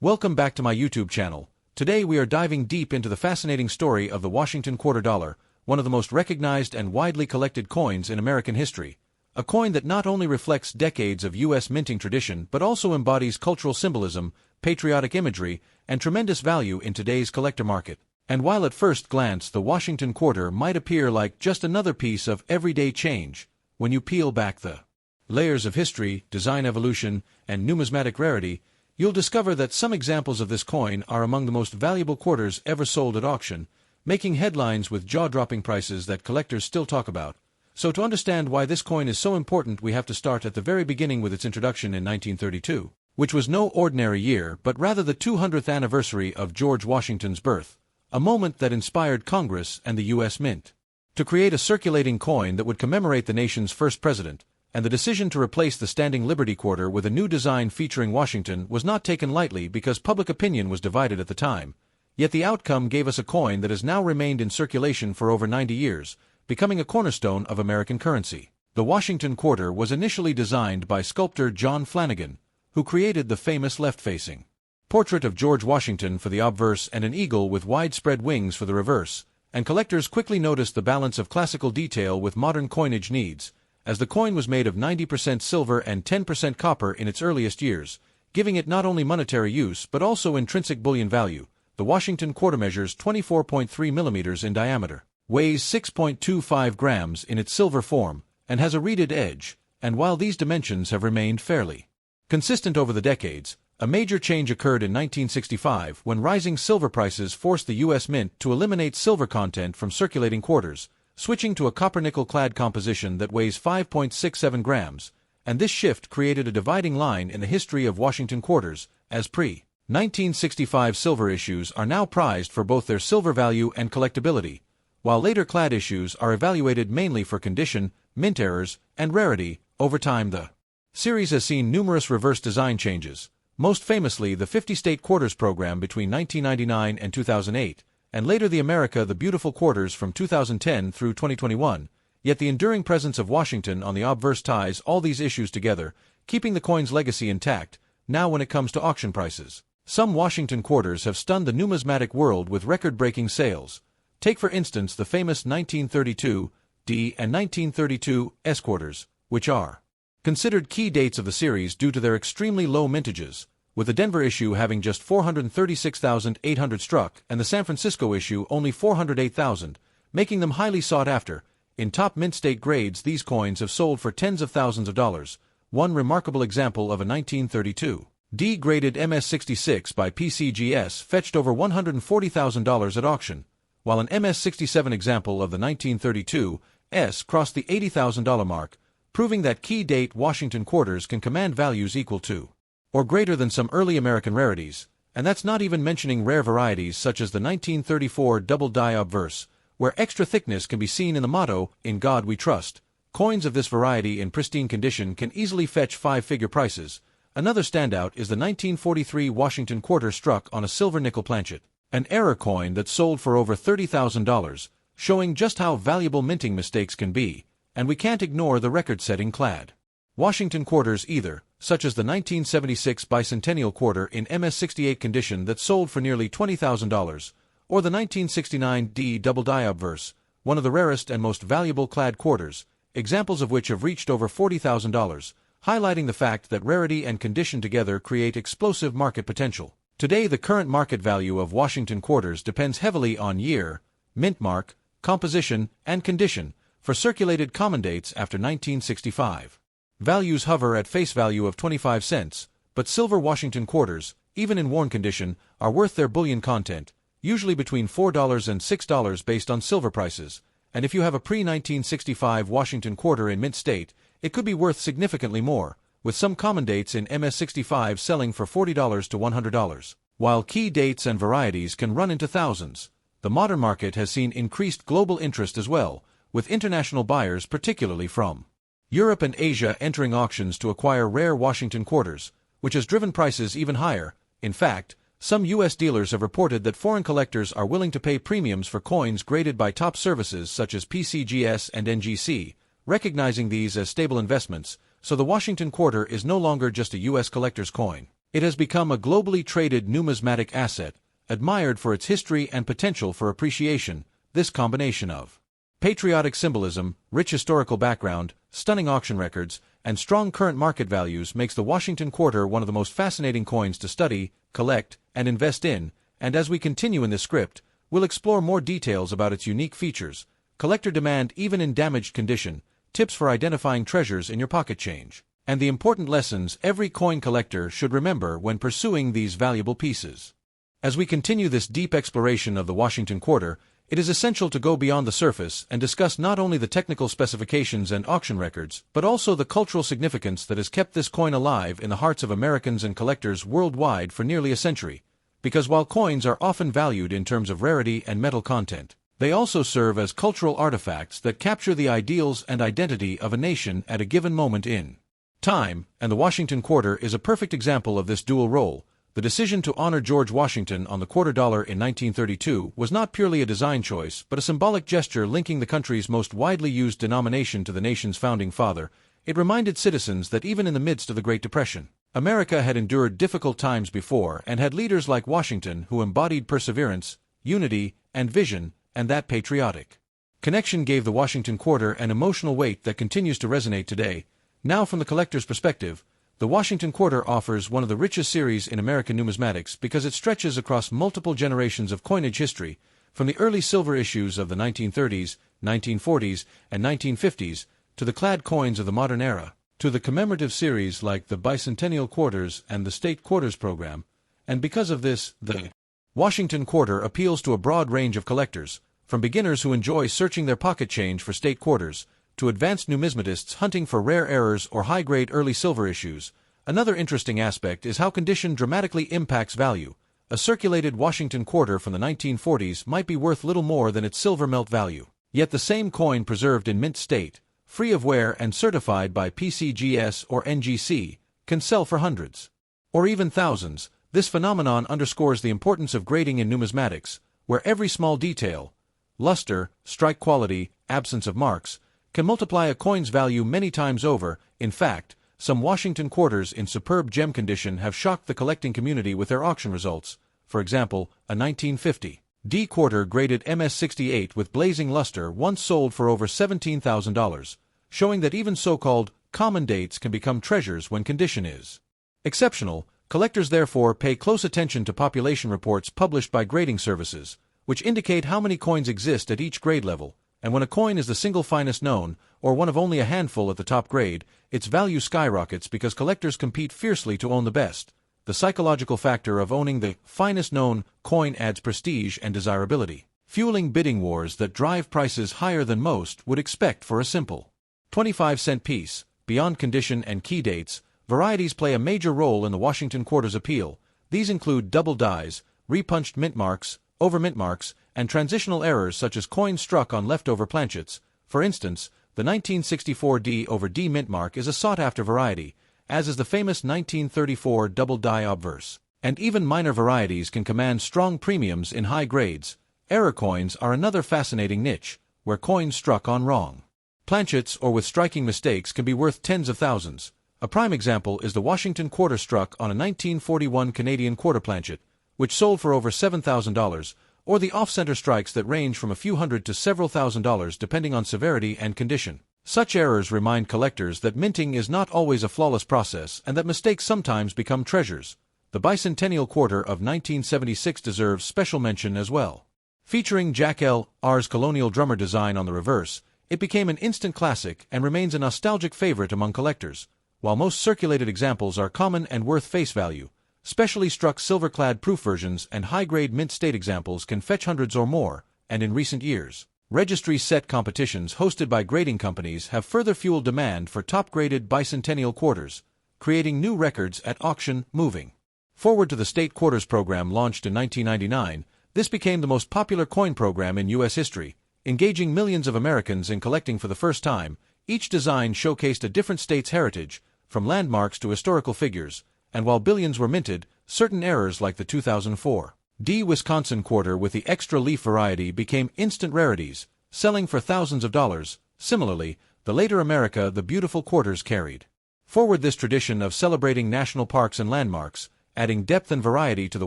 Welcome back to my YouTube channel. Today we are diving deep into the fascinating story of the Washington quarter dollar, one of the most recognized and widely collected coins in American history. A coin that not only reflects decades of U.S. minting tradition but also embodies cultural symbolism, patriotic imagery, and tremendous value in today's collector market. And while at first glance the Washington quarter might appear like just another piece of everyday change, when you peel back the layers of history, design evolution, and numismatic rarity, you'll discover that some examples of this coin are among the most valuable quarters ever sold at auction, making headlines with jaw-dropping prices that collectors still talk about. So to understand why this coin is so important, we have to start at the very beginning with its introduction in 1932, which was no ordinary year but rather the 200th anniversary of George Washington's birth, a moment that inspired Congress and the U.S. Mint to create a circulating coin that would commemorate the nation's first president. And the decision to replace the standing Liberty quarter with a new design featuring Washington was not taken lightly because public opinion was divided at the time. Yet the outcome gave us a coin that has now remained in circulation for over 90 years, becoming a cornerstone of American currency. The Washington quarter was initially designed by sculptor John Flanagan, who created the famous left-facing portrait of George Washington for the obverse and an eagle with widespread wings for the reverse, and collectors quickly noticed the balance of classical detail with modern coinage needs, as the coin was made of 90% silver and 10% copper in its earliest years, giving it not only monetary use but also intrinsic bullion value. The Washington quarter measures 24.3 millimeters in diameter, weighs 6.25 grams in its silver form, and has a reeded edge, and while these dimensions have remained fairly consistent over the decades, a major change occurred in 1965 when rising silver prices forced the U.S. Mint to eliminate silver content from circulating quarters, switching to a copper-nickel-clad composition that weighs 5.67 grams, and this shift created a dividing line in the history of Washington quarters, as pre-1965 silver issues are now prized for both their silver value and collectability, while later clad issues are evaluated mainly for condition, mint errors, and rarity. Over time the series has seen numerous reverse design changes, most famously the 50-state quarters program between 1999 and 2008, and later the America the Beautiful quarters from 2010 through 2021, yet the enduring presence of Washington on the obverse ties all these issues together, keeping the coin's legacy intact. Now when it comes to auction prices, some Washington quarters have stunned the numismatic world with record-breaking sales. Take for instance the famous 1932 D and 1932 S quarters, which are considered key dates of the series due to their extremely low mintages, with the Denver issue having just 436,800 struck and the San Francisco issue only 408,000, making them highly sought after. In top mint state grades, these coins have sold for tens of thousands of dollars. One remarkable example of a 1932 D-graded MS-66 by PCGS fetched over $140,000 at auction, while an MS-67 example of the 1932 S crossed the $80,000 mark, proving that key date Washington quarters can command values equal to or greater than some early American rarities, and that's not even mentioning rare varieties such as the 1934 double die obverse, where extra thickness can be seen in the motto, "In God We Trust." Coins of this variety in pristine condition can easily fetch five-figure prices. Another standout is the 1943 Washington quarter struck on a silver nickel planchet, an error coin that sold for over $30,000, showing just how valuable minting mistakes can be, and we can't ignore the record-setting clad Washington quarters either, such as the 1976 bicentennial quarter in MS-68 condition that sold for nearly $20,000, or the 1969 D double die obverse, one of the rarest and most valuable clad quarters, examples of which have reached over $40,000, highlighting the fact that rarity and condition together create explosive market potential. Today the current market value of Washington quarters depends heavily on year, mint mark, composition, and condition. For circulated common dates after 1965, values hover at face value of 25 cents, but silver Washington quarters, even in worn condition, are worth their bullion content, usually between $4 and $6 based on silver prices, and if you have a pre-1965 Washington quarter in mint state, it could be worth significantly more, with some common dates in MS-65 selling for $40 to $100. While key dates and varieties can run into thousands, the modern market has seen increased global interest as well, with international buyers particularly from Europe and Asia entering auctions to acquire rare Washington quarters, which has driven prices even higher. In fact, some U.S. dealers have reported that foreign collectors are willing to pay premiums for coins graded by top services such as PCGS and NGC, recognizing these as stable investments, so the Washington quarter is no longer just a U.S. collector's coin. It has become a globally traded numismatic asset, admired for its history and potential for appreciation. This combination of patriotic symbolism, rich historical background, stunning auction records, and strong current market values makes the Washington Quarter one of the most fascinating coins to study, collect, and invest in, and as we continue in this script, we'll explore more details about its unique features, collector demand even in damaged condition, tips for identifying treasures in your pocket change, and the important lessons every coin collector should remember when pursuing these valuable pieces. As we continue this deep exploration of the Washington Quarter, it is essential to go beyond the surface and discuss not only the technical specifications and auction records, but also the cultural significance that has kept this coin alive in the hearts of Americans and collectors worldwide for nearly a century. Because while coins are often valued in terms of rarity and metal content, they also serve as cultural artifacts that capture the ideals and identity of a nation at a given moment in time, and the Washington Quarter is a perfect example of this dual role. The decision to honor George Washington on the $quarter in 1932 was not purely a design choice, but a symbolic gesture linking the country's most widely used denomination to the nation's founding father. It reminded citizens that even in the midst of the Great Depression, America had endured difficult times before and had leaders like Washington who embodied perseverance, unity, and vision, and that patriotic connection gave the Washington Quarter an emotional weight that continues to resonate today. Now from the collector's perspective, the Washington Quarter offers one of the richest series in American numismatics because it stretches across multiple generations of coinage history, from the early silver issues of the 1930s, 1940s, and 1950s, to the clad coins of the modern era, to the commemorative series like the Bicentennial Quarters and the State Quarters program, and because of this, the Washington Quarter appeals to a broad range of collectors, from beginners who enjoy searching their pocket change for state quarters, to advanced numismatists hunting for rare errors or high-grade early silver issues. Another interesting aspect is how condition dramatically impacts value. A circulated Washington Quarter from the 1940s might be worth little more than its silver melt value. Yet the same coin preserved in mint state, free of wear and certified by PCGS or NGC, can sell for hundreds, or even thousands. This phenomenon underscores the importance of grading in numismatics, where every small detail, luster, strike quality, absence of marks, can multiply a coin's value many times over. In fact, some Washington Quarters in superb gem condition have shocked the collecting community with their auction results. For example, a 1950 D quarter graded MS-68 with blazing luster once sold for over $17,000, showing that even so-called common dates can become treasures when condition is exceptional. Collectors therefore pay close attention to population reports published by grading services, which indicate how many coins exist at each grade level, and when a coin is the single finest known, or one of only a handful at the top grade, its value skyrockets because collectors compete fiercely to own the best. The psychological factor of owning the finest known coin adds prestige and desirability, fueling bidding wars that drive prices higher than most would expect for a simple 25-cent piece. Beyond condition and key dates, varieties play a major role in the Washington Quarter's appeal. These include double dies, repunched mint marks, over mint marks, and transitional errors such as coins struck on leftover planchets. For instance, the 1964 D over D mint mark is a sought-after variety, as is the famous 1934 double die obverse. And even minor varieties can command strong premiums in high grades. Error coins are another fascinating niche, where coins struck on wrong planchets or with striking mistakes can be worth tens of thousands. A prime example is the Washington Quarter struck on a 1941 Canadian quarter planchet, which sold for over $7,000, or the off-center strikes that range from a few hundred to several $1,000s depending on severity and condition. Such errors remind collectors that minting is not always a flawless process and that mistakes sometimes become treasures. The Bicentennial Quarter of 1976 deserves special mention as well. Featuring Jack L. R.'s colonial drummer design on the reverse, it became an instant classic and remains a nostalgic favorite among collectors. While most circulated examples are common and worth face value, specially struck silver-clad proof versions and high-grade mint state examples can fetch hundreds or more, and in recent years, registry set competitions hosted by grading companies have further fueled demand for top-graded bicentennial quarters, creating new records at auction. Moving forward to the State Quarters program launched in 1999, this became the most popular coin program in U.S. history, engaging millions of Americans in collecting for the first time. Each design showcased a different state's heritage, from landmarks to historical figures, and while billions were minted, certain errors like the 2004 D Wisconsin Quarter with the extra leaf variety became instant rarities, selling for thousands of dollars. Similarly, the later America the Beautiful Quarters carried forward this tradition of celebrating national parks and landmarks, adding depth and variety to the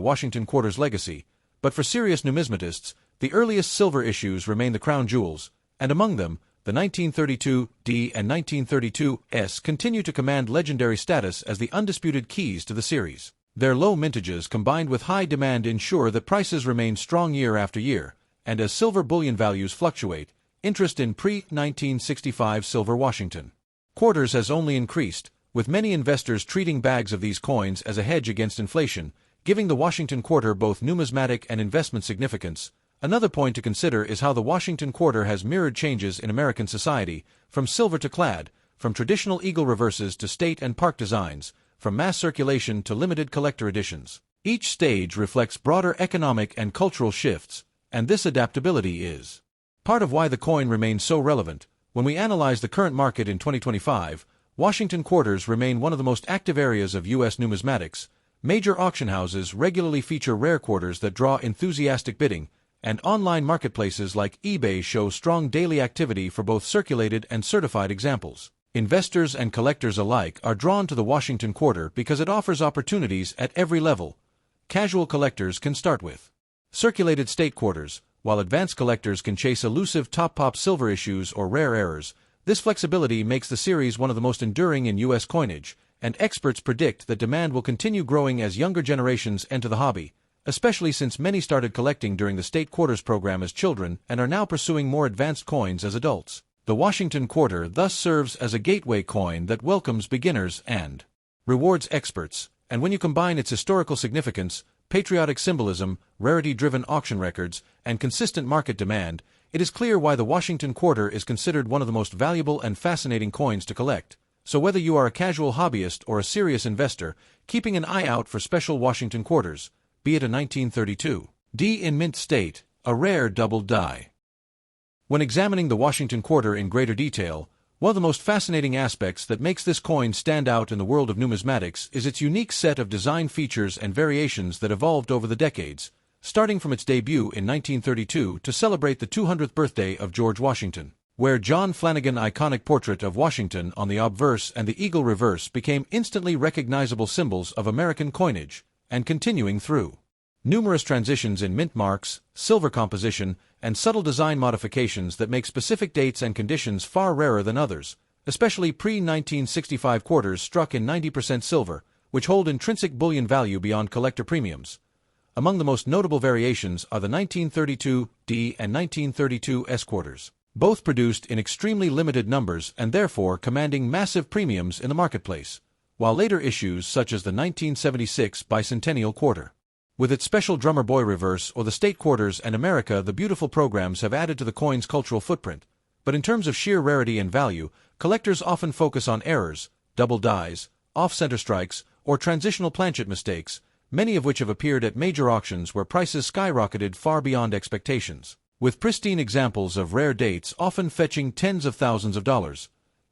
Washington Quarter's legacy. But for serious numismatists, the earliest silver issues remain the crown jewels, and among them, the 1932D and 1932S continue to command legendary status as the undisputed keys to the series. Their low mintages combined with high demand ensure that prices remain strong year after year, and as silver bullion values fluctuate, interest in pre-1965 silver Washington quarters has only increased, with many investors treating bags of these coins as a hedge against inflation, giving the Washington Quarter both numismatic and investment significance. Another point to consider is how the Washington Quarter has mirrored changes in American society, from silver to clad, from traditional eagle reverses to state and park designs, from mass circulation to limited collector editions. Each stage reflects broader economic and cultural shifts, and this adaptability is part of why the coin remains so relevant. When we analyze the current market in 2025, Washington Quarters remain one of the most active areas of U.S. numismatics. Major auction houses regularly feature rare quarters that draw enthusiastic bidding, and online marketplaces like eBay show strong daily activity for both circulated and certified examples. Investors and collectors alike are drawn to the Washington Quarter because it offers opportunities at every level. Casual collectors can start with circulated state quarters, while advanced collectors can chase elusive top-pop silver issues or rare errors. This flexibility makes the series one of the most enduring in U.S. coinage, and experts predict that demand will continue growing as younger generations enter the hobby, especially since many started collecting during the state quarters program as children and are now pursuing more advanced coins as adults. The Washington Quarter thus serves as a gateway coin that welcomes beginners and rewards experts, and when you combine its historical significance, patriotic symbolism, rarity-driven auction records, and consistent market demand, it is clear why the Washington Quarter is considered one of the most valuable and fascinating coins to collect. So whether you are a casual hobbyist or a serious investor, keeping an eye out for special Washington Quarters, be it a 1932D in mint state, a rare double die. When examining the Washington Quarter in greater detail, one of the most fascinating aspects that makes this coin stand out in the world of numismatics is its unique set of design features and variations that evolved over the decades, starting from its debut in 1932 to celebrate the 200th birthday of George Washington, where John Flanagan's iconic portrait of Washington on the obverse and the eagle reverse became instantly recognizable symbols of American coinage, and continuing through numerous transitions in mint marks, silver composition, and subtle design modifications that make specific dates and conditions far rarer than others, especially pre-1965 quarters struck in 90% silver, which hold intrinsic bullion value beyond collector premiums. Among the most notable variations are the 1932D and 1932S quarters, both produced in extremely limited numbers and therefore commanding massive premiums in the marketplace, while later issues such as the 1976 Bicentennial Quarter, with its special drummer boy reverse, or the state quarters and America the Beautiful programs have added to the coin's cultural footprint. But in terms of sheer rarity and value, collectors often focus on errors, double dies, off-center strikes, or transitional planchet mistakes, many of which have appeared at major auctions where prices skyrocketed far beyond expectations, with pristine examples of rare dates often fetching tens of thousands of dollars.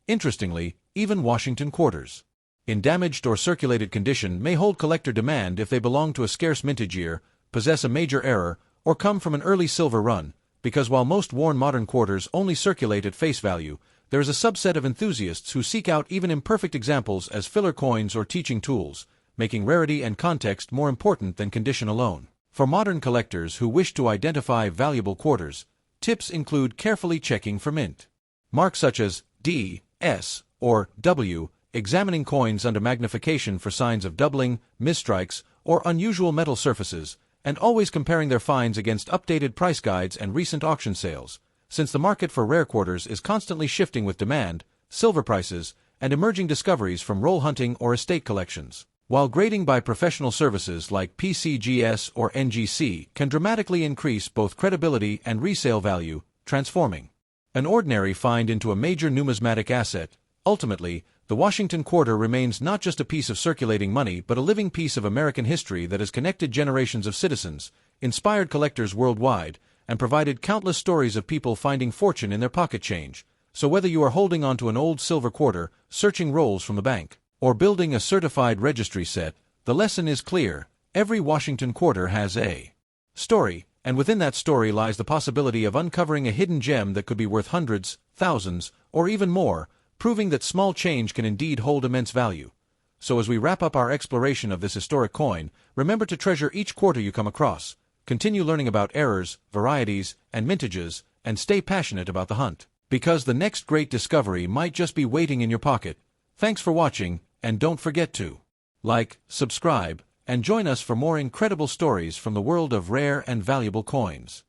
Interestingly, even Washington Quarters, in damaged or circulated condition, may hold collector demand if they belong to a scarce mintage year, possess a major error, or come from an early silver run, because while most worn modern quarters only circulate at face value, there is a subset of enthusiasts who seek out even imperfect examples as filler coins or teaching tools, making rarity and context more important than condition alone. For modern collectors who wish to identify valuable quarters, tips include carefully checking for mint marks such as D, S, or W, examining coins under magnification for signs of doubling, misstrikes, or unusual metal surfaces, and always comparing their finds against updated price guides and recent auction sales, since the market for rare quarters is constantly shifting with demand, silver prices, and emerging discoveries from roll hunting or estate collections. While grading by professional services like PCGS or NGC can dramatically increase both credibility and resale value, transforming an ordinary find into a major numismatic asset, ultimately, the Washington Quarter remains not just a piece of circulating money but a living piece of American history that has connected generations of citizens, inspired collectors worldwide, and provided countless stories of people finding fortune in their pocket change. So whether you are holding onto an old silver quarter, searching rolls from the bank, or building a certified registry set, the lesson is clear: every Washington Quarter has a story, and within that story lies the possibility of uncovering a hidden gem that could be worth hundreds, thousands, or even more, proving that small change can indeed hold immense value. So as we wrap up our exploration of this historic coin, remember to treasure each quarter you come across, continue learning about errors, varieties, and mintages, and stay passionate about the hunt. Because the next great discovery might just be waiting in your pocket. Thanks for watching, and don't forget to like, subscribe, and join us for more incredible stories from the world of rare and valuable coins.